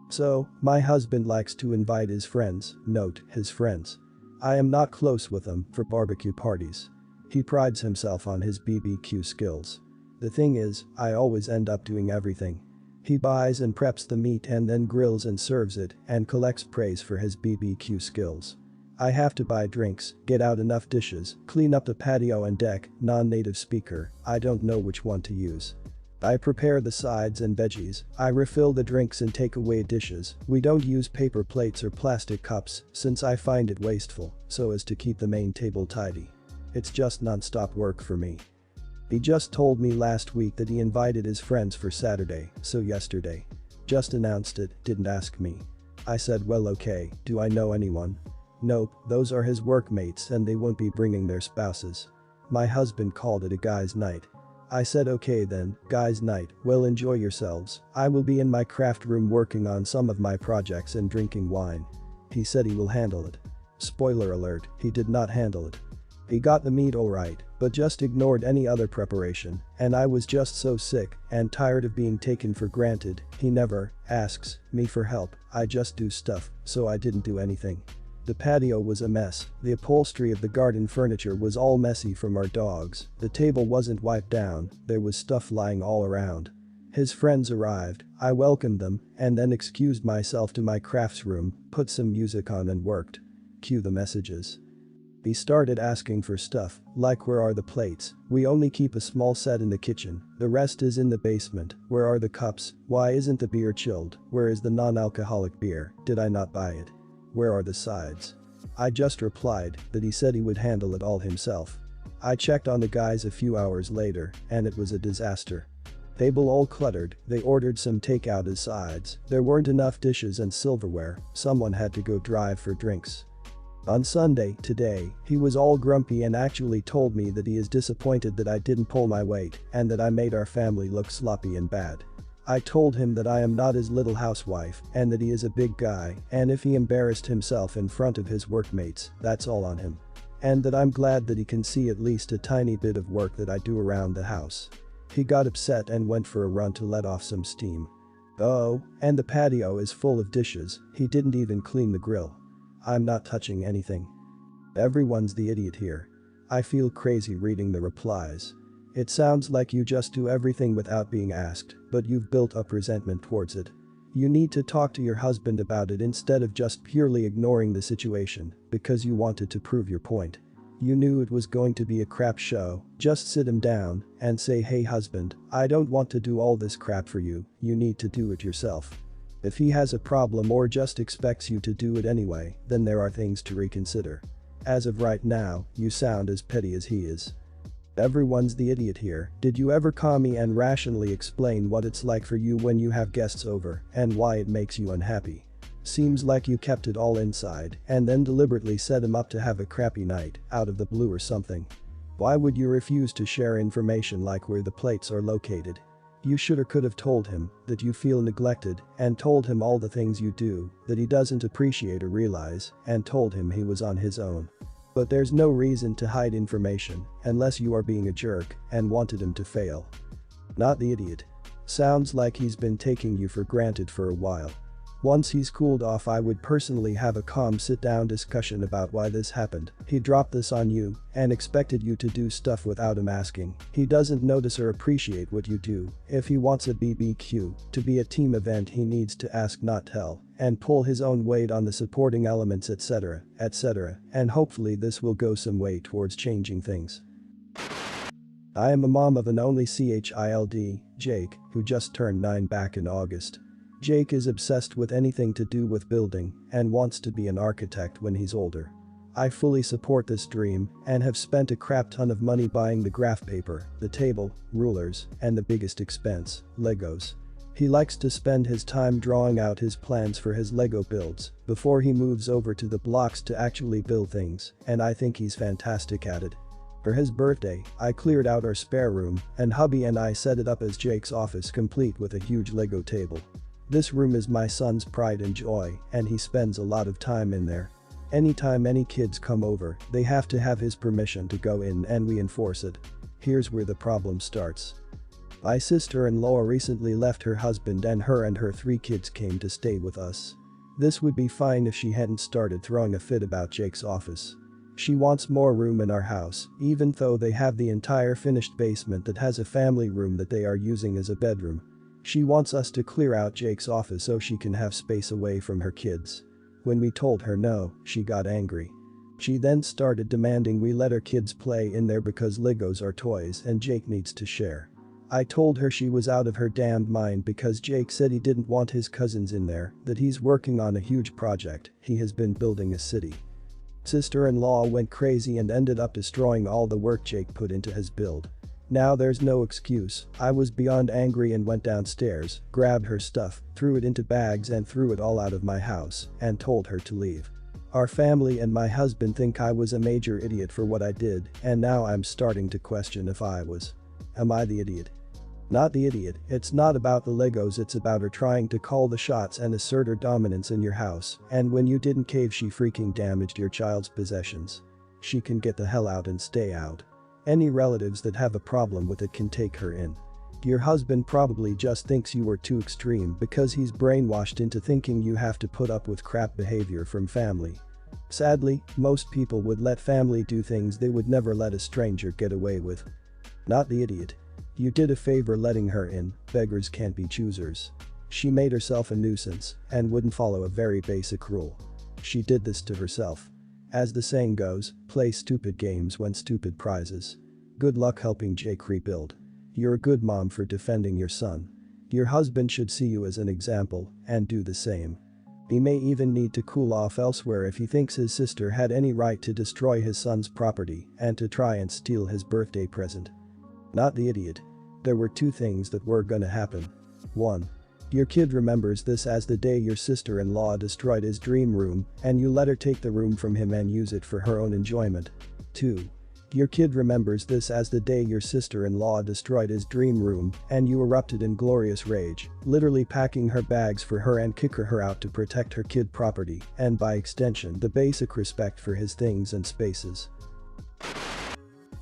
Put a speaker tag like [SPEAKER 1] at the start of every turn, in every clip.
[SPEAKER 1] So, my husband likes to invite his friends, note, his friends. I am not close with them for barbecue parties. He prides himself on his BBQ skills. The thing is, I always end up doing everything. He buys and preps the meat and then grills and serves it and collects praise for his BBQ skills. I have to buy drinks, get out enough dishes, clean up the patio and deck, non-native speaker, I don't know which one to use. I prepare the sides and veggies, I refill the drinks and take away dishes, we don't use paper plates or plastic cups since I find it wasteful, so as to keep the main table tidy. It's just non-stop work for me. He just told me last week that he invited his friends for Saturday, so yesterday. Just announced it, didn't ask me. I said well okay, do I know anyone? Nope, those are his workmates and they won't be bringing their spouses. My husband called it a guys' night. I said okay then, guys' night, well enjoy yourselves, I will be in my craft room working on some of my projects and drinking wine. He said he will handle it. Spoiler alert, he did not handle it. He got the meat alright, but just ignored any other preparation, and I was just so sick and tired of being taken for granted, he never asks me for help, I just do stuff, so I didn't do anything. The patio was a mess, the upholstery of the garden furniture was all messy from our dogs, the table wasn't wiped down, there was stuff lying all around. His friends arrived, I welcomed them, and then excused myself to my crafts room, put some music on and worked. Cue the messages. He started asking for stuff, like where are the plates, we only keep a small set in the kitchen, the rest is in the basement, where are the cups, why isn't the beer chilled, where is the non-alcoholic beer, did I not buy it? Where are the sides? I just replied that he said he would handle it all himself. I checked on the guys a few hours later, and it was a disaster. Table all cluttered, they ordered some takeout as sides, there weren't enough dishes and silverware, someone had to go drive for drinks. On Sunday, today, he was all grumpy and actually told me that he is disappointed that I didn't pull my weight and that I made our family look sloppy and bad. I told him that I am not his little housewife and that he is a big guy and if he embarrassed himself in front of his workmates, that's all on him. And that I'm glad that he can see at least a tiny bit of work that I do around the house. He got upset and went for a run to let off some steam. Oh, and the patio is full of dishes, he didn't even clean the grill. I'm not touching anything. Everyone's the idiot here. I feel crazy reading the replies. It sounds like you just do everything without being asked, but you've built up resentment towards it. You need to talk to your husband about it instead of just purely ignoring the situation because you wanted to prove your point. You knew it was going to be a crap show, just sit him down and say hey husband, I don't want to do all this crap for you, you need to do it yourself. If he has a problem or just expects you to do it anyway, then there are things to reconsider. As of right now, you sound as petty as he is. Everyone's the idiot here, did you ever call me and rationally explain what it's like for you when you have guests over and why it makes you unhappy? Seems like you kept it all inside and then deliberately set him up to have a crappy night out of the blue or something. Why would you refuse to share information like where the plates are located? You should or could have told him that you feel neglected and told him all the things you do that he doesn't appreciate or realize and told him he was on his own. But there's no reason to hide information unless you are being a jerk and wanted him to fail. Not the idiot. Sounds like he's been taking you for granted for a while. Once he's cooled off I would personally have a calm sit-down discussion about why this happened. He dropped this on you and expected you to do stuff without him asking. He doesn't notice or appreciate what you do. If he wants a BBQ to be a team event he needs to ask not tell and pull his own weight on the supporting elements etc, and hopefully this will go some way towards changing things. I am a mom of an only child, Jake, who just turned 9 back in August. Jake is obsessed with anything to do with building and wants to be an architect when he's older. I fully support this dream and have spent a crap ton of money buying the graph paper, the table, rulers, and the biggest expense, Legos. He likes to spend his time drawing out his plans for his Lego builds before he moves over to the blocks to actually build things, and I think he's fantastic at it. For his birthday, I cleared out our spare room and hubby and I set it up as Jake's office complete with a huge Lego table. This room is my son's pride and joy and he spends a lot of time in there. Anytime any kids come over, they have to have his permission to go in and we enforce it. Here's where the problem starts. My sister-in-law recently left her husband and her 3 kids came to stay with us. This would be fine if she hadn't started throwing a fit about Jake's office. She wants more room in our house, even though they have the entire finished basement that has a family room that they are using as a bedroom. She wants us to clear out Jake's office so she can have space away from her kids. When we told her no, she got angry. She then started demanding we let her kids play in there because Legos are toys and Jake needs to share. I told her she was out of her damned mind because Jake said he didn't want his cousins in there, that he's working on a huge project, he has been building a city. Sister-in-law went crazy and ended up destroying all the work Jake put into his build. Now there's no excuse. I was beyond angry and went downstairs, grabbed her stuff, threw it into bags and threw it all out of my house, and told her to leave. Our family and my husband think I was a major idiot for what I did, and now I'm starting to question if I was. Am I the idiot? Not the idiot, it's not about the Legos, it's about her trying to call the shots and assert her dominance in your house, and when you didn't cave she freaking damaged your child's possessions. She can get the hell out and stay out. Any relatives that have a problem with it can take her in. Your husband probably just thinks you were too extreme because he's brainwashed into thinking you have to put up with crap behavior from family. Sadly, most people would let family do things they would never let a stranger get away with. Not the idiot. You did a favor letting her in, beggars can't be choosers. She made herself a nuisance and wouldn't follow a very basic rule. She did this to herself. As the saying goes, play stupid games win stupid prizes. Good luck helping Jake rebuild. You're a good mom for defending your son. Your husband should see you as an example and do the same. He may even need to cool off elsewhere if he thinks his sister had any right to destroy his son's property and to try and steal his birthday present. Not the idiot. There were 2 things that were gonna happen. 1. Your kid remembers this as the day your sister-in-law destroyed his dream room and you let her take the room from him and use it for her own enjoyment. 2. Your kid remembers this as the day your sister-in-law destroyed his dream room and you erupted in glorious rage, literally packing her bags for her and kicking her out to protect her kid property and by extension the basic respect for his things and spaces.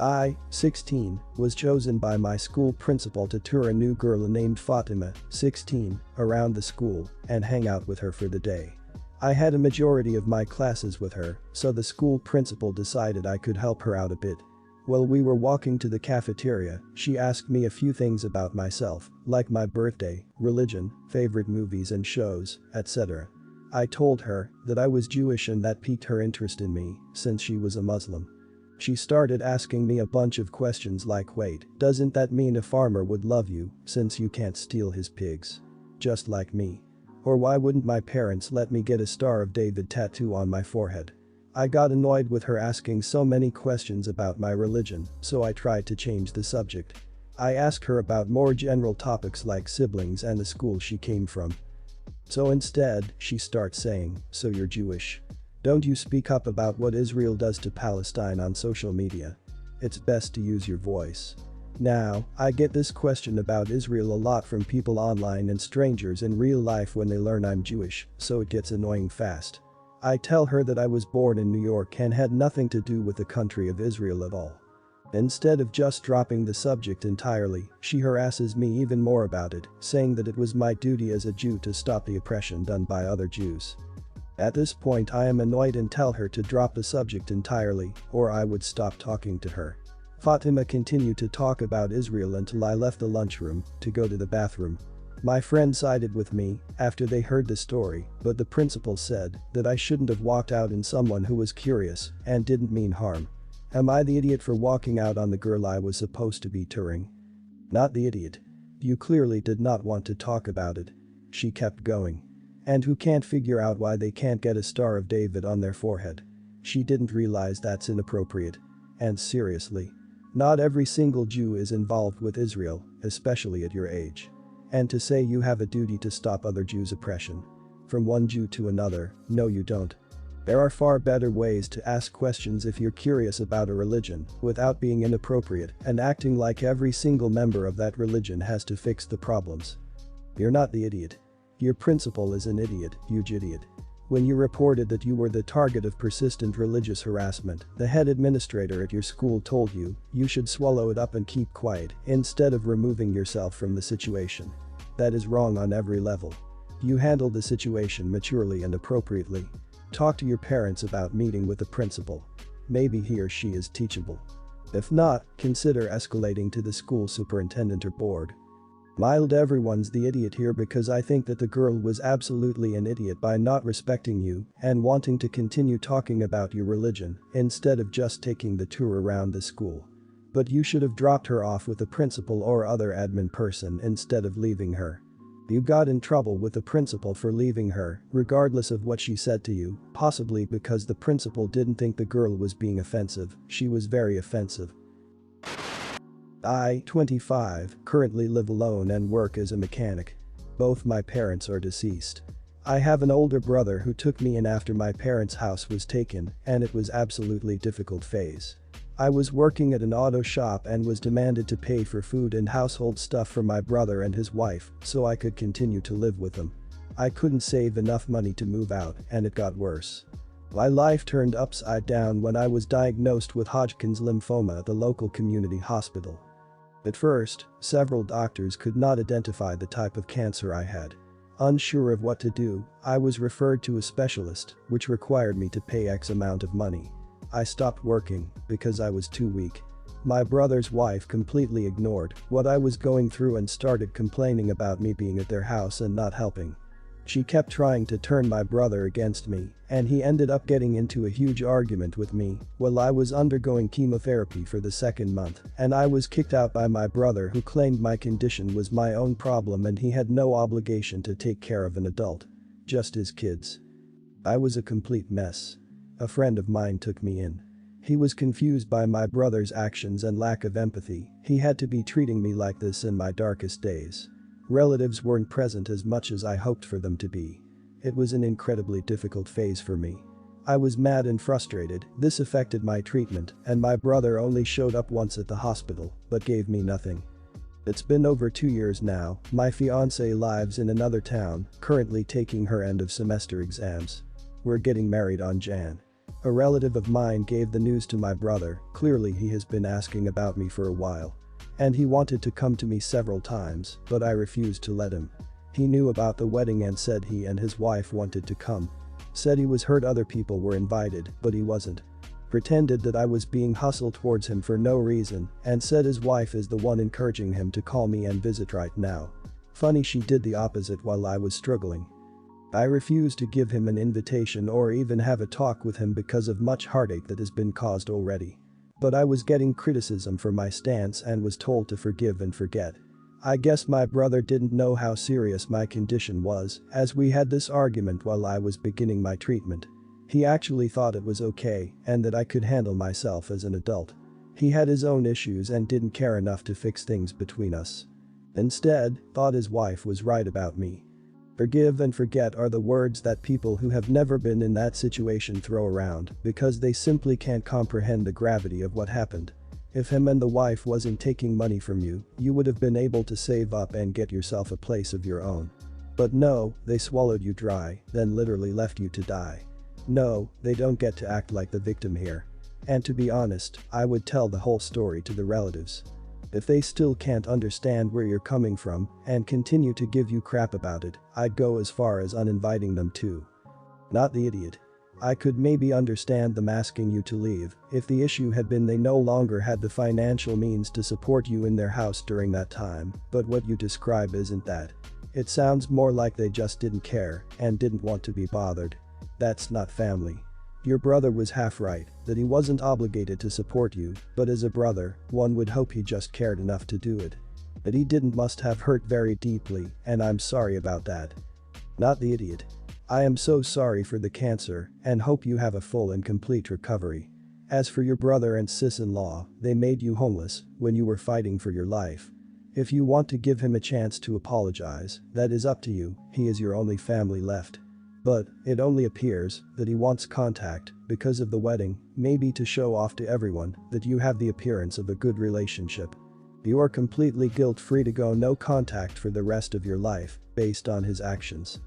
[SPEAKER 1] I, 16, was chosen by my school principal to tour a new girl named Fatima, 16, around the school and hang out with her for the day. I had a majority of my classes with her, so the school principal decided I could help her out a bit. While we were walking to the cafeteria, she asked me a few things about myself, like my birthday, religion, favorite movies and shows, etc. I told her that I was Jewish and that piqued her interest in me, since she was a Muslim. She started asking me a bunch of questions like, wait, doesn't that mean a farmer would love you since you can't steal his pigs? Just like me. Or why wouldn't my parents let me get a Star of David tattoo on my forehead? I got annoyed with her asking so many questions about my religion, so I tried to change the subject. I asked her about more general topics like siblings and the school she came from. So instead, she starts saying, so you're Jewish. Don't you speak up about what Israel does to Palestine on social media? It's best to use your voice. Now, I get this question about Israel a lot from people online and strangers in real life when they learn I'm Jewish, so it gets annoying fast. I tell her that I was born in New York and had nothing to do with the country of Israel at all. Instead of just dropping the subject entirely, she harasses me even more about it, saying that it was my duty as a Jew to stop the oppression done by other Jews. At this point I am annoyed and tell her to drop the subject entirely, or I would stop talking to her. Fatima continued to talk about Israel until I left the lunchroom to go to the bathroom. My friend sided with me after they heard the story, but the principal said that I shouldn't have walked out on someone who was curious and didn't mean harm. Am I the idiot for walking out on the girl I was supposed to be touring? Not the idiot. You clearly did not want to talk about it. She kept going. And who can't figure out why they can't get a Star of David on their forehead? She didn't realize that's inappropriate. And seriously. Not every single Jew is involved with Israel, especially at your age. And to say you have a duty to stop other Jews' oppression. From one Jew to another, no you don't. There are far better ways to ask questions if you're curious about a religion without being inappropriate and acting like every single member of that religion has to fix the problems. You're not the idiot. Your principal is an idiot, huge idiot. When you reported that you were the target of persistent religious harassment, the head administrator at your school told you should swallow it up and keep quiet instead of removing yourself from the situation. That is wrong on every level. You handled the situation maturely and appropriately. Talk to your parents about meeting with the principal. Maybe he or she is teachable. If not, consider escalating to the school superintendent or board. Mild everyone's the idiot here because I think that the girl was absolutely an idiot by not respecting you and wanting to continue talking about your religion instead of just taking the tour around the school. But you should have dropped her off with the principal or other admin person instead of leaving her. You got in trouble with the principal for leaving her, regardless of what she said to you, possibly because the principal didn't think the girl was being offensive. She was very offensive. I, 25, currently live alone and work as a mechanic. Both my parents are deceased. I have an older brother who took me in after my parents' house was taken, and it was absolutely difficult phase. I was working at an auto shop and was demanded to pay for food and household stuff for my brother and his wife so I could continue to live with them. I couldn't save enough money to move out, and it got worse. My life turned upside down when I was diagnosed with Hodgkin's lymphoma at the local community hospital. At first, several doctors could not identify the type of cancer I had. Unsure of what to do, I was referred to a specialist, which required me to pay X amount of money. I stopped working because I was too weak. My brother's wife completely ignored what I was going through and started complaining about me being at their house and not helping. She kept trying to turn my brother against me, and he ended up getting into a huge argument with me while I was undergoing chemotherapy for the second month, and I was kicked out by my brother who claimed my condition was my own problem and he had no obligation to take care of an adult. Just his kids. I was a complete mess. A friend of mine took me in. He was confused by my brother's actions and lack of empathy. He had to be treating me like this in my darkest days. Relatives weren't present as much as I hoped for them to be. It was an incredibly difficult phase for me. I was mad and frustrated. This affected my treatment, and my brother only showed up once at the hospital, but gave me nothing. It's been over 2 years now. My fiancée lives in another town, currently taking her end of semester exams. We're getting married on Jan. A relative of mine gave the news to my brother. Clearly he has been asking about me for a while. And he wanted to come to me several times, but I refused to let him. He knew about the wedding and said he and his wife wanted to come. Said he was hurt other people were invited, but he wasn't. Pretended that I was being hustled towards him for no reason, and said his wife is the one encouraging him to call me and visit right now. Funny she did the opposite while I was struggling. I refused to give him an invitation or even have a talk with him because of much heartache that has been caused already. But I was getting criticism for my stance and was told to forgive and forget. I guess my brother didn't know how serious my condition was, as we had this argument while I was beginning my treatment. He actually thought it was okay and that I could handle myself as an adult. He had his own issues and didn't care enough to fix things between us. Instead, thought his wife was right about me. Forgive and forget are the words that people who have never been in that situation throw around because they simply can't comprehend the gravity of what happened. If him and the wife wasn't taking money from you, you would have been able to save up and get yourself a place of your own. But no, they swallowed you dry, then literally left you to die. No, they don't get to act like the victim here. And to be honest, I would tell the whole story to the relatives. If they still can't understand where you're coming from and continue to give you crap about it, I'd go as far as uninviting them too. Not the idiot. I could maybe understand them asking you to leave if the issue had been they no longer had the financial means to support you in their house during that time, but what you describe isn't that. It sounds more like they just didn't care and didn't want to be bothered. That's not family. Your brother was half right, that he wasn't obligated to support you, but as a brother, one would hope he just cared enough to do it. That he didn't must have hurt very deeply, and I'm sorry about that. Not the idiot. I am so sorry for the cancer and hope you have a full and complete recovery. As for your brother and sis-in-law, they made you homeless when you were fighting for your life. If you want to give him a chance to apologize, that is up to you, he is your only family left. But it only appears that he wants contact because of the wedding, maybe to show off to everyone that you have the appearance of a good relationship. You are completely guilt-free to go no contact for the rest of your life based on his actions.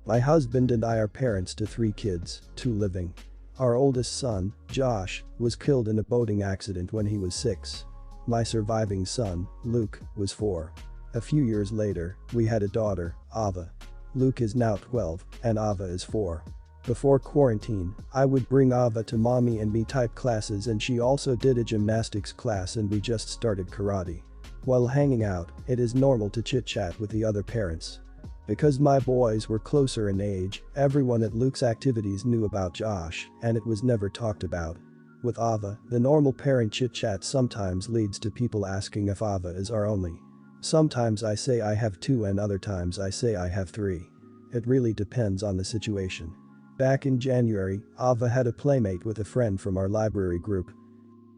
[SPEAKER 1] My husband and I are parents to 3 kids, 2 living. Our oldest son, Josh, was killed in a boating accident when he was 6. My surviving son, Luke, was 4. A few years later, we had a daughter, Ava. Luke is now 12, and Ava is 4. Before quarantine, I would bring Ava to mommy and me type classes, and she also did a gymnastics class, and we just started karate. While hanging out, it is normal to chit-chat with the other parents. Because my boys were closer in age, everyone at Luke's activities knew about Josh, and it was never talked about. With Ava, the normal parent chit-chat sometimes leads to people asking if Ava is our only. Sometimes I say I have 2 and other times I say I have 3. It really depends on the situation. Back in January, Ava had a playmate with a friend from our library group.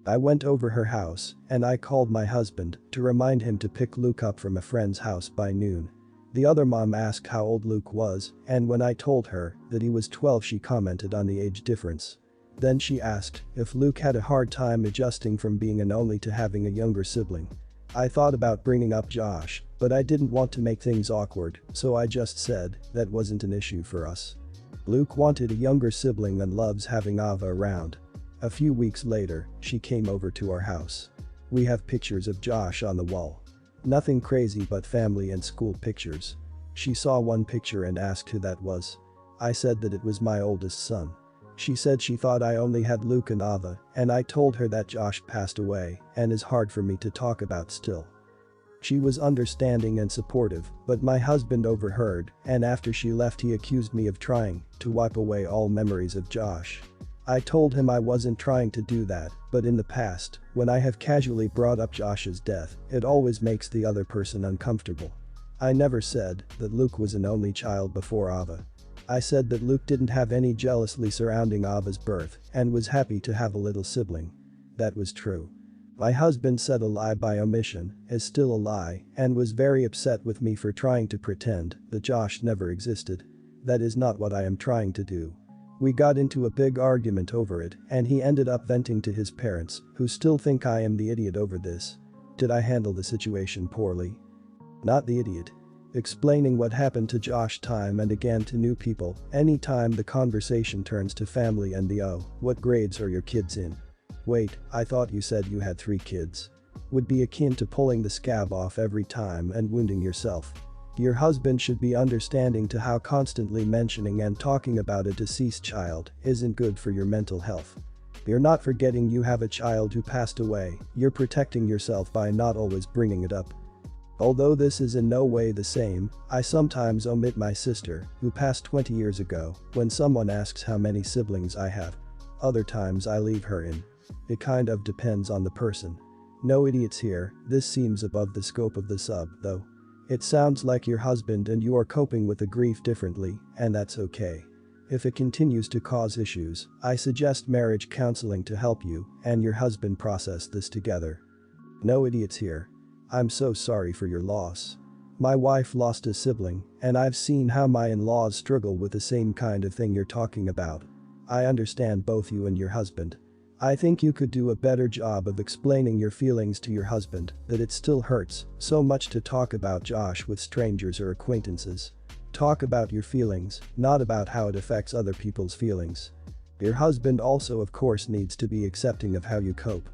[SPEAKER 1] I went over her house, and I called my husband to remind him to pick Luke up from a friend's house by noon. The other mom asked how old Luke was, and when I told her that he was 12, she commented on the age difference. Then she asked if Luke had a hard time adjusting from being an only to having a younger sibling. I thought about bringing up Josh, but I didn't want to make things awkward, so I just said that wasn't an issue for us. Luke wanted a younger sibling and loves having Ava around. A few weeks later, she came over to our house. We have pictures of Josh on the wall. Nothing crazy but family and school pictures. She saw one picture and asked who that was. I said that it was my oldest son. She said she thought I only had Luke and Ava, and I told her that Josh passed away and is hard for me to talk about still. She was understanding and supportive, but my husband overheard, and after she left he accused me of trying to wipe away all memories of Josh. I told him I wasn't trying to do that, but in the past, when I have casually brought up Josh's death, it always makes the other person uncomfortable. I never said that Luke was an only child before Ava. I said that Luke didn't have any jealousy surrounding Ava's birth and was happy to have a little sibling. That was true. My husband said a lie by omission is still a lie and was very upset with me for trying to pretend that Josh never existed. That is not what I am trying to do. We got into a big argument over it, and he ended up venting to his parents, who still think I am the idiot over this. Did I handle the situation poorly? Not the idiot. Explaining what happened to Josh time and again to new people, anytime the conversation turns to family and the what grades are your kids in? Wait, I thought you said you had 3 kids. Would be akin to pulling the scab off every time and wounding yourself. Your husband should be understanding to how constantly mentioning and talking about a deceased child isn't good for your mental health. You're not forgetting you have a child who passed away, you're protecting yourself by not always bringing it up. Although this is in no way the same, I sometimes omit my sister, who passed 20 years ago, when someone asks how many siblings I have. Other times I leave her in. It kind of depends on the person. No idiots here, this seems above the scope of the sub, though. It sounds like your husband and you are coping with the grief differently, and that's okay. If it continues to cause issues, I suggest marriage counseling to help you and your husband process this together. No idiots here. I'm so sorry for your loss. My wife lost a sibling, and I've seen how my in-laws struggle with the same kind of thing you're talking about. I understand both you and your husband. I think you could do a better job of explaining your feelings to your husband, that it still hurts so much to talk about Josh with strangers or acquaintances. Talk about your feelings, not about how it affects other people's feelings. Your husband also of course needs to be accepting of how you cope.